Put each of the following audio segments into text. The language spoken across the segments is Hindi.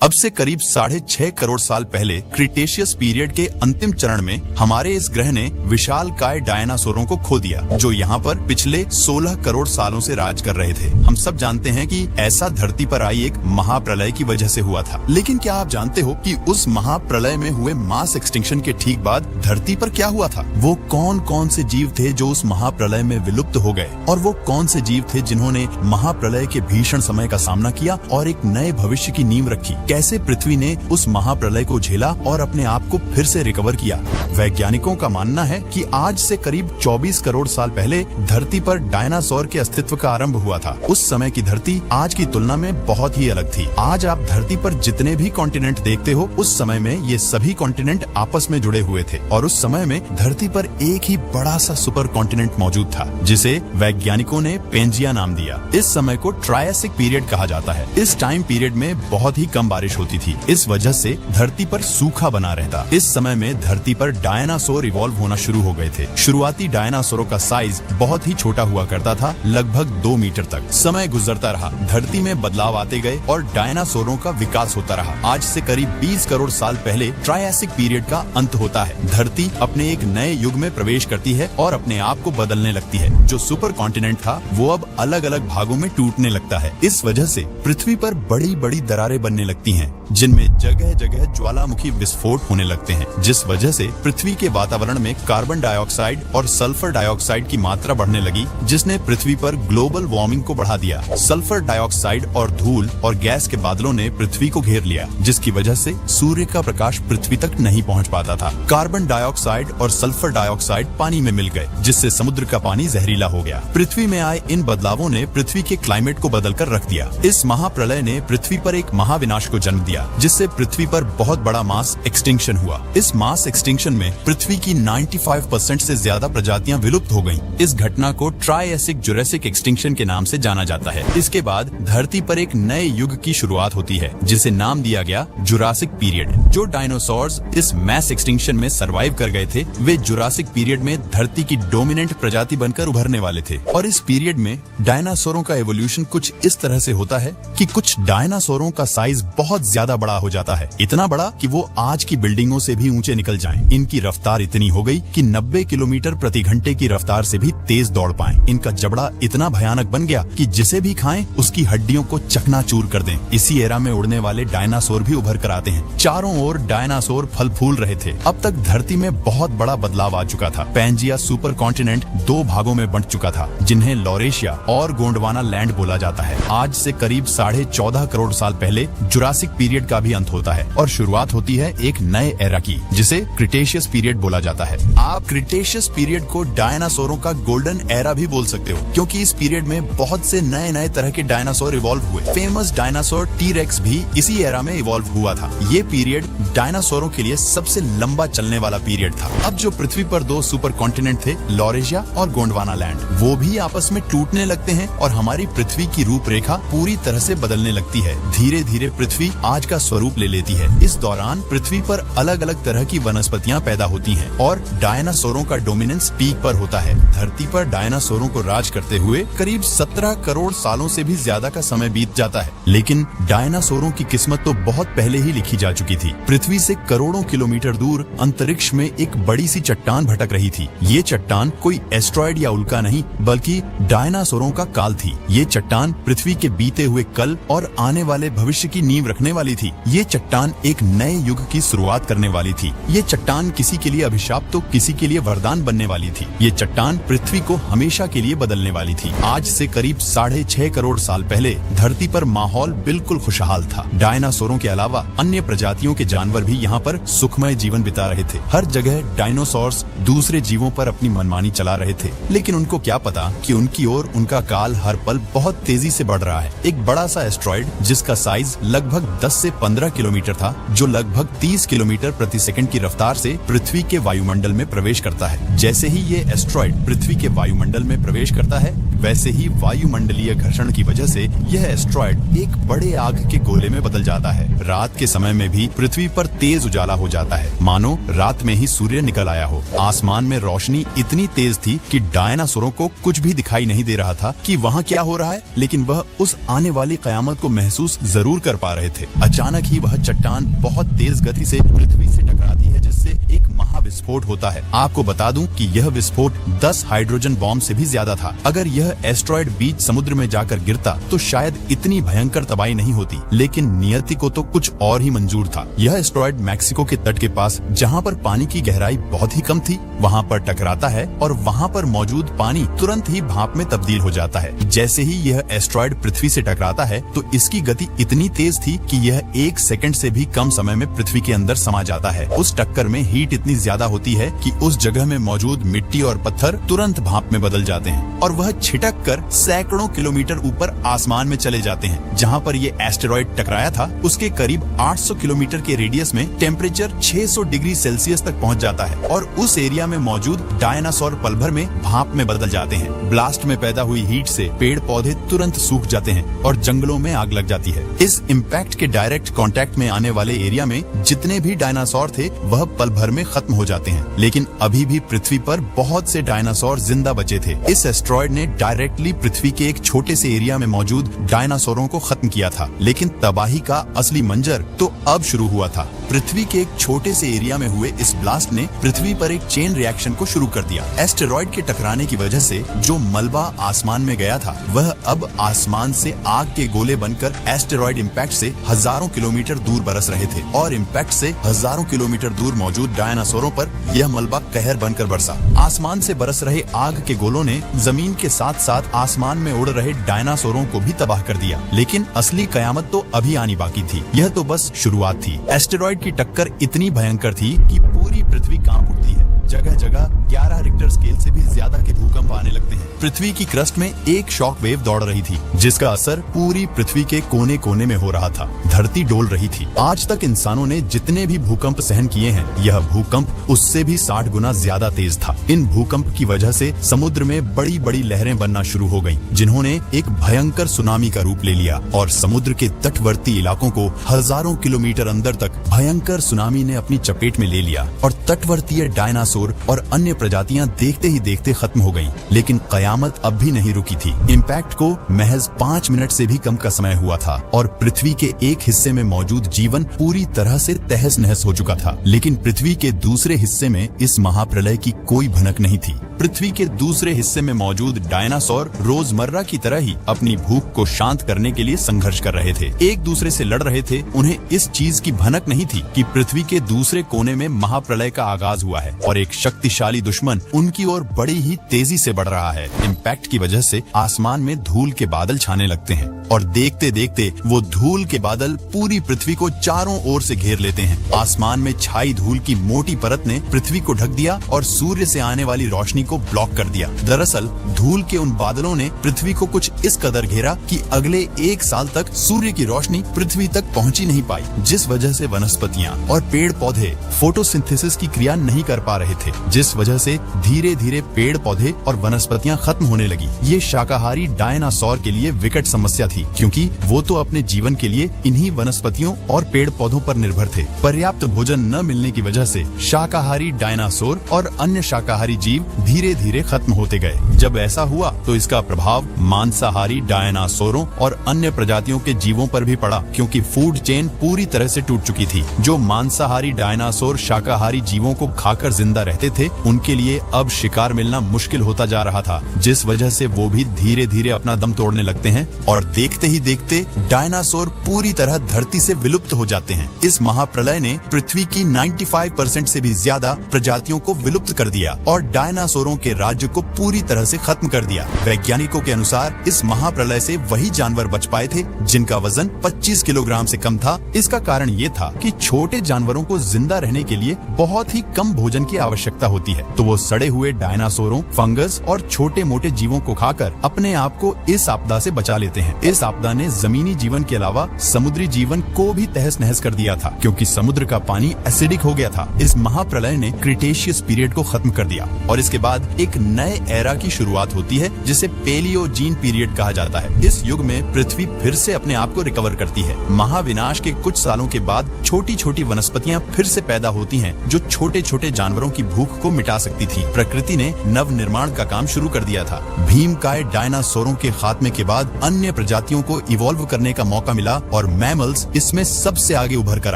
अब से करीब 6.5 करोड़ साल पहले क्रिटेशियस पीरियड के अंतिम चरण में हमारे इस ग्रह ने विशालकाय डायनासोरों को खो दिया, जो यहाँ पर पिछले 16 करोड़ सालों से राज कर रहे थे। हम सब जानते हैं कि ऐसा धरती पर आई एक महाप्रलय की वजह से हुआ था। लेकिन क्या आप जानते हो कि उस महाप्रलय में हुए मास एक्सटिंक्शन के ठीक बाद धरती पर क्या हुआ था? वो कौन कौन से जीव थे जो उस महाप्रलय में विलुप्त हो गए, और वो कौन से जीव थे जिन्होंने महाप्रलय के भीषण समय का सामना किया और एक नए भविष्य की नींव रखी? कैसे पृथ्वी ने उस महाप्रलय को झेला और अपने आप को फिर से रिकवर किया? वैज्ञानिकों का मानना है कि आज से करीब 24 करोड़ साल पहले धरती पर डायनासोर के अस्तित्व का आरंभ हुआ था। उस समय की धरती आज की तुलना में बहुत ही अलग थी। आज आप धरती पर जितने भी कॉन्टिनेंट देखते हो, उस समय में ये सभी कॉन्टिनेंट आपस में जुड़े हुए थे, और उस समय में धरती पर एक ही बड़ा सा सुपर कॉन्टिनेंट मौजूद था, जिसे वैज्ञानिकों ने पेंजिया नाम दिया। इस समय को ट्रायसिक पीरियड कहा जाता है। इस टाइम पीरियड में बहुत ही कम बारिश होती थी, इस वजह से धरती पर सूखा बना रहता। इस समय में धरती पर डायनासोर इवॉल्व होना शुरू हो गए थे। शुरुआती डायनासोरों का साइज बहुत ही छोटा हुआ करता था, लगभग 2 मीटर तक। समय गुजरता रहा, धरती में बदलाव आते गए और डायनासोरों का विकास होता रहा। आज से करीब 20 करोड़ साल पहले ट्रायसिक पीरियड का अंत होता है। धरती अपने एक नए युग में प्रवेश करती है और अपने आप को बदलने लगती है। जो सुपर कॉन्टिनेंट था वो अब अलग अलग भागों में टूटने लगता है। इस वजह से पृथ्वी पर बड़ी बड़ी दरारें बनने लगती हैं, जिनमें जगह जगह ज्वालामुखी विस्फोट होने लगते हैं, जिस वजह से पृथ्वी के वातावरण में कार्बन डाइऑक्साइड और सल्फर डाइऑक्साइड की मात्रा बढ़ने लगी, जिसने पृथ्वी पर ग्लोबल वार्मिंग को बढ़ा दिया। सल्फर डाइऑक्साइड और धूल और गैस के बादलों ने पृथ्वी को घेर लिया, जिसकी वजह से सूर्य का प्रकाश पृथ्वी तक नहीं पहुंच पाता था। कार्बन डाइऑक्साइड और सल्फर डाइऑक्साइड पानी में मिल गए, जिससे समुद्र का पानी जहरीला हो गया। पृथ्वी में आए इन बदलावों ने पृथ्वी के क्लाइमेट को बदलकर रख दिया। इस महाप्रलय ने पृथ्वी पर एक महाविनाश को जन्म दिया, जिससे पृथ्वी पर बहुत बड़ा मास एक्सटिंक्शन हुआ। इस मास एक्सटिंक्शन में पृथ्वी की 95% से ज्यादा प्रजातियां विलुप्त हो गईं। इस घटना को ट्रायसिक जुरासिक एक्सटिंक्शन के नाम से जाना जाता है। इसके बाद धरती पर एक नए युग की शुरुआत होती है, जिसे नाम दिया गया जुरासिक पीरियड। जो डायनासोर्स इस मैस एक्सटिंक्शन में सरवाइव कर गए थे, वे जुरासिक पीरियड में धरती की डोमिनेंट प्रजाति बनकर उभरने वाले थे। और इस पीरियड में डायनासोरों का एवोल्यूशन कुछ इस तरह से होता है कि कुछ डायनासोरों का साइज बहुत ज्यादा बड़ा हो जाता है, इतना बड़ा कि वो आज की बिल्डिंगों से भी ऊंचे निकल जाएं। इनकी रफ्तार इतनी हो गई कि 90 किलोमीटर प्रति घंटे की रफ्तार से भी तेज दौड़ पाएं। इनका जबड़ा इतना भयानक बन गया कि जिसे भी खाएं उसकी हड्डियों को चकनाचूर कर दें। इसी एरा में उड़ने वाले डायनासोर भी उभर कर आते हैं। चारों ओर डायनासोर फल फूल रहे थे। अब तक धरती में बहुत बड़ा बदलाव आ चुका था। पेंजिया सुपर कॉन्टिनेंट 2 भागों में बंट चुका था, जिन्हें लॉरेशिया और गोंडवाना लैंड बोला जाता है। आज से करीब 14.5 करोड़ साल पहले जुरासिक पीरियड का भी अंत होता है और शुरुआत होती है एक नए एरा की, जिसे क्रिटेशियस पीरियड बोला जाता है। आप क्रिटेशियस पीरियड को डायनासोरों का गोल्डन एरा भी बोल सकते हो, क्योंकि इस पीरियड में बहुत से नए नए तरह के डायनासोर इवॉल्व हुए। फेमस डायनासोर टी-रेक्स भी इसी एरा में इवॉल्व हुआ था। ये पीरियड डायनासोरों के लिए सबसे लंबा चलने वाला पीरियड था। अब जो पृथ्वी पर 2 सुपर कॉन्टिनेंट थे, लॉरेशिया और गोंडवाना लैंड, वो भी आपस में टूटने लगते हैं और हमारी पृथ्वी की रूपरेखा पूरी तरह से बदलने लगती है। धीरे धीरे पृथ्वी आज का स्वरूप ले लेती है। इस दौरान पृथ्वी पर अलग अलग तरह की वनस्पतियां पैदा होती हैं और डायनासोरों का डोमिनेंस पीक पर होता है। धरती पर डायनासोरों को राज करते हुए करीब 17 करोड़ सालों से भी ज्यादा का समय बीत जाता है, लेकिन डायनासोरों की किस्मत तो बहुत पहले ही लिखी जा चुकी थी। पृथ्वी से करोड़ों किलोमीटर दूर अंतरिक्ष में एक बड़ी सी चट्टान भटक रही थी। ये चट्टान कोई एस्ट्रॉयड या उल्का नहीं, बल्कि डायनासोरों का काल थी। ये चट्टान पृथ्वी के बीते हुए कल और आने वाले भविष्य की नींव रखने वाली थी। ये चट्टान एक नए युग की शुरुआत करने वाली थी। ये चट्टान किसी के लिए अभिशाप तो किसी के लिए वरदान बनने वाली थी। ये चट्टान पृथ्वी को हमेशा के लिए बदलने वाली थी। आज से करीब 6.5 करोड़ साल पहले धरती पर माहौल बिल्कुल खुशहाल था। डायनासोरों के अलावा अन्य प्रजातियों के जानवर भी यहाँ पर सुखमय जीवन बिता रहे थे। हर जगह डायनासोर्स दूसरे जीवों पर अपनी मनमानी चला रहे थे, लेकिन उनको क्या पता कि उनकी ओर उनका काल हर पल बहुत तेजी से बढ़ रहा है। एक बड़ा सा एस्ट्रॉयड जिसका साइज लगभग 10 से 15 किलोमीटर था, जो लगभग 30 किलोमीटर प्रति सेकंड की रफ्तार से पृथ्वी के वायुमंडल में प्रवेश करता है। जैसे ही ये एस्ट्रॉयड पृथ्वी के वायुमंडल में प्रवेश करता है, वैसे ही वायुमंडलीय घर्षण की वजह से यह एस्ट्रॉयड एक बड़े आग के गोले में बदल जाता है। रात के समय में भी पृथ्वी पर तेज उजाला हो जाता है, मानो रात में ही सूर्य निकल आया हो। आसमान में रोशनी इतनी तेज थी कि डायनासोरों को कुछ भी दिखाई नहीं दे रहा था कि वहाँ क्या हो रहा है, लेकिन वह उस आने वाली कयामत को महसूस जरूर कर पा रहे थे। अचानक ही वह चट्टान बहुत तेज गति से पृथ्वी से टकराती है, जिससे एक महाविस्फोट होता है। आपको बता दूं कि यह विस्फोट 10 हाइड्रोजन बॉम्ब से भी ज्यादा था। अगर यह एस्ट्रॉयड बीच समुद्र में जाकर गिरता तो शायद इतनी भयंकर तबाही नहीं होती, लेकिन नियति को तो कुछ और ही मंजूर था। यह एस्ट्रॉयड मैक्सिको के तट के पास, जहाँ पर पानी की गहराई बहुत ही कम थी, वहाँ पर टकराता है और वहाँ पर मौजूद पानी तुरंत ही भाप में तब्दील हो जाता है। जैसे ही यह एस्ट्रॉयड पृथ्वी से टकराता है तो इसकी गति इतनी तेज थी कि यह 1 सेकंड से भी कम समय में पृथ्वी के अंदर समा जाता है। उस टक्कर में हीट इतनी ज्यादा होती है कि उस जगह में मौजूद मिट्टी और पत्थर तुरंत भाप में बदल जाते हैं और वह छिटक कर सैकड़ों किलोमीटर ऊपर आसमान में चले जाते हैं। जहाँ पर ये एस्टेरॉयड टकराया था उसके करीब 800 किलोमीटर के रेडियस में टेम्परेचर 600 डिग्री सेल्सियस तक पहुँच जाता है और उस एरिया में मौजूद डायनासोर पल भर में भाप में बदल जाते हैं। ब्लास्ट में पैदा हुई हीट से पेड़ पौधे तुरंत सूख जाते हैं और जंगलों में आग लग जाती है। इस इम्पैक्ट के डायरेक्ट कांटेक्ट में आने वाले एरिया में जितने भी डायनासोर थे वह पल भर में खत्म हो जाते हैं, लेकिन अभी भी पृथ्वी पर बहुत से डायनासोर जिंदा बचे थे। इस एस्ट्रॉयड ने डायरेक्टली पृथ्वी के एक छोटे से एरिया में मौजूद डायनासोरों को खत्म किया था, लेकिन तबाही का असली मंजर तो अब शुरू हुआ था। पृथ्वी के एक छोटे से एरिया में हुए इस ब्लास्ट ने पृथ्वी पर एक चेन रिएक्शन को शुरू कर दिया। एस्टेरॉयड के टकराने की वजह से जो मलबा आसमान में गया था वह अब आसमान से आग के गोले बनकर एस्टेरॉयड इम्पैक्ट से हजारों किलोमीटर दूर बरस रहे थे और इम्पैक्ट से हजारों किलोमीटर दूर मौजूद डायनासोरों पर यह मलबा कहर बनकर बरसा। आसमान से बरस रहे आग के गोलों ने जमीन के साथ साथ आसमान में उड़ रहे डायनासोरों को भी तबाह कर दिया, लेकिन असली कयामत तो अभी आनी बाकी थी। यह तो बस शुरुआत थी। एस्टेरॉयड की टक्कर इतनी भयंकर थी कि पूरी पृथ्वी कांप उठती है। जगह जगह 11 रिक्टर स्केल से भी ज्यादा के भूकंप आने लगते हैं। पृथ्वी की क्रस्ट में एक शॉक वेव दौड़ रही थी, जिसका असर पूरी पृथ्वी के कोने कोने में हो रहा था। धरती डोल रही थी। आज तक इंसानों ने जितने भी भूकंप सहन किए हैं, यह भूकंप उससे भी 60 गुना ज्यादा तेज था। इन भूकंप की वजह से समुद्र में बड़ी बड़ी लहरें बनना शुरू हो गयी, जिन्होंने एक भयंकर सुनामी का रूप ले लिया और समुद्र के तटवर्ती इलाकों को हजारों किलोमीटर अंदर तक भयंकर सुनामी ने अपनी चपेट में ले लिया और तटवर्तीय डायनासोर और अन्य प्रजातियां देखते ही देखते खत्म हो गईं। लेकिन कयामत अब भी नहीं रुकी थी। इम्पैक्ट को महज 5 मिनट से भी कम का समय हुआ था और पृथ्वी के एक हिस्से में मौजूद जीवन पूरी तरह से तहस नहस हो चुका था। लेकिन पृथ्वी के दूसरे हिस्से में इस महाप्रलय की कोई भनक नहीं थी। पृथ्वी के दूसरे हिस्से में मौजूद डायनासोर रोजमर्रा की तरह ही अपनी भूख को शांत करने के लिए संघर्ष कर रहे थे, एक दूसरे से लड़ रहे थे। उन्हें इस चीज की भनक नहीं थी कि पृथ्वी के दूसरे कोने में महाप्रलय का आगाज हुआ है और एक शक्तिशाली दुश्मन उनकी ओर बड़ी ही तेजी से बढ़ रहा है। इम्पैक्ट की वजह से आसमान में धूल के बादल छाने लगते हैं और देखते देखते वो धूल के बादल पूरी पृथ्वी को चारों ओर से घेर लेते हैं। आसमान में छाई धूल की मोटी परत ने पृथ्वी को ढक दिया और सूर्य से आने वाली रोशनी को ब्लॉक कर दिया। दरअसल धूल के उन बादलों ने पृथ्वी को कुछ इस कदर घेरा कि अगले 1 साल तक सूर्य की रोशनी पृथ्वी तक पहुंची नहीं पाई, जिस वजह से वनस्पतियां और पेड़ पौधे फोटोसिंथेसिस की क्रिया नहीं कर पा रहे थे, जिस वजह से धीरे धीरे पेड़ पौधे और वनस्पतियां खत्म होने लगी। ये शाकाहारी डायनासोर के लिए विकट समस्या थी, क्योंकि वो तो अपने जीवन के लिए इन्हीं वनस्पतियों और पेड़ पौधों पर निर्भर थे। पर्याप्त भोजन न मिलने की वजह से शाकाहारी डायनासोर और अन्य शाकाहारी जीव धीरे धीरे खत्म होते गए। जब ऐसा हुआ तो इसका प्रभाव मांसाहारी डायनासोरों और अन्य प्रजातियों के जीवों पर भी पड़ा, क्योंकि फूड चेन पूरी तरह से टूट चुकी थी। जो मांसाहारी डायनासोर शाकाहारी जीवों को खाकर जिंदा रहते थे, उनके लिए अब शिकार मिलना मुश्किल होता जा रहा था, जिस वजह से वो भी धीरे धीरे अपना दम तोड़ने लगते हैं और देखते ही देखते डायनासोर पूरी तरह धरती से विलुप्त हो जाते हैं। इस महाप्रलय ने पृथ्वी की 95% से भी ज्यादा प्रजातियों को विलुप्त कर दिया और डायनासोरों के राज्य को पूरी तरह से खत्म कर दिया। वैज्ञानिकों के अनुसार इस महाप्रलय से वही जानवर बच पाए थे जिनका वजन 25 किलोग्राम से कम था। इसका कारण ये था कि छोटे जानवरों को जिंदा रहने के लिए बहुत ही कम भोजन की आवश्यकता आवश्यकता होती है, तो वो सड़े हुए डायनासोरों, फंगस और छोटे मोटे जीवों को खाकर अपने आप को इस आपदा से बचा लेते हैं। इस आपदा ने जमीनी जीवन के अलावा समुद्री जीवन को भी तहस नहस कर दिया था, क्योंकि समुद्र का पानी एसिडिक हो गया था। इस महाप्रलय ने क्रिटेशियस पीरियड को खत्म कर दिया और इसके बाद एक नए एरा की शुरुआत होती है, जिसे पेलियोजीन पीरियड कहा जाता है। इस युग में पृथ्वी फिर से अपने आप को रिकवर करती है। महाविनाश के कुछ सालों के बाद छोटी छोटी वनस्पतियां फिर से पैदा होती हैं, जो छोटे छोटे जानवरों की भूख को मिटा सकती थी। प्रकृति ने नव निर्माण का काम शुरू कर दिया था। भीमकाय डायनासोरों के खात्मे के बाद अन्य प्रजातियों को इवॉल्व करने का मौका मिला और मैमल्स इसमें सबसे आगे उभर कर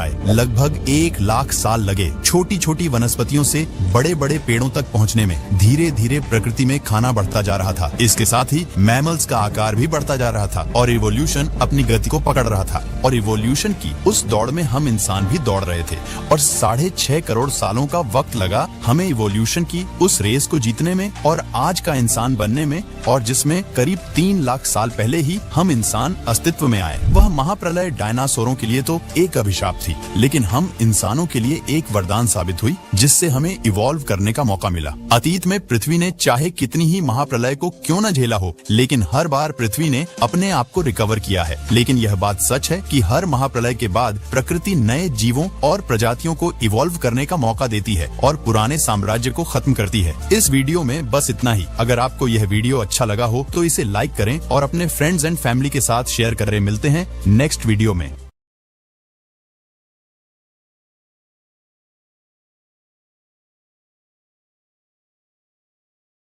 आए। लगभग 1 लाख साल लगे छोटी छोटी वनस्पतियों से बड़े बड़े पेड़ों तक पहुँचने में। धीरे धीरे प्रकृति में खाना बढ़ता जा रहा था। इसके साथ ही मैमल्स का आकार भी बढ़ता जा रहा था और इवोल्यूशन अपनी गति को पकड़ रहा था। और इवोल्यूशन की उस दौड़ में हम इंसान भी दौड़ रहे थे और 6.5 करोड़ सालों का वक्त लगा हमें इवोल्यूशन की उस रेस को जीतने में और आज का इंसान बनने में, और जिसमें करीब 3 लाख साल पहले ही हम इंसान अस्तित्व में आए। वह महाप्रलय डायनासोरों के लिए तो एक अभिशाप थी, लेकिन हम इंसानों के लिए एक वरदान साबित हुई, जिससे हमें इवॉल्व करने का मौका मिला। अतीत में पृथ्वी ने चाहे कितनी ही महाप्रलय को क्यों न झेला हो, लेकिन हर बार पृथ्वी ने अपने आप को रिकवर किया है। लेकिन यह बात सच है कि हर महाप्रलय के बाद प्रकृति नए जीवों और प्रजातियों को इवॉल्व करने का मौका देती है और पुराने साम्राज्य को खत्म करती है। इस वीडियो में बस इतना ही। अगर आपको यह वीडियो अच्छा लगा हो तो इसे लाइक करें और अपने फ्रेंड्स एंड फैमिली के साथ शेयर करें। मिलते हैं नेक्स्ट वीडियो में।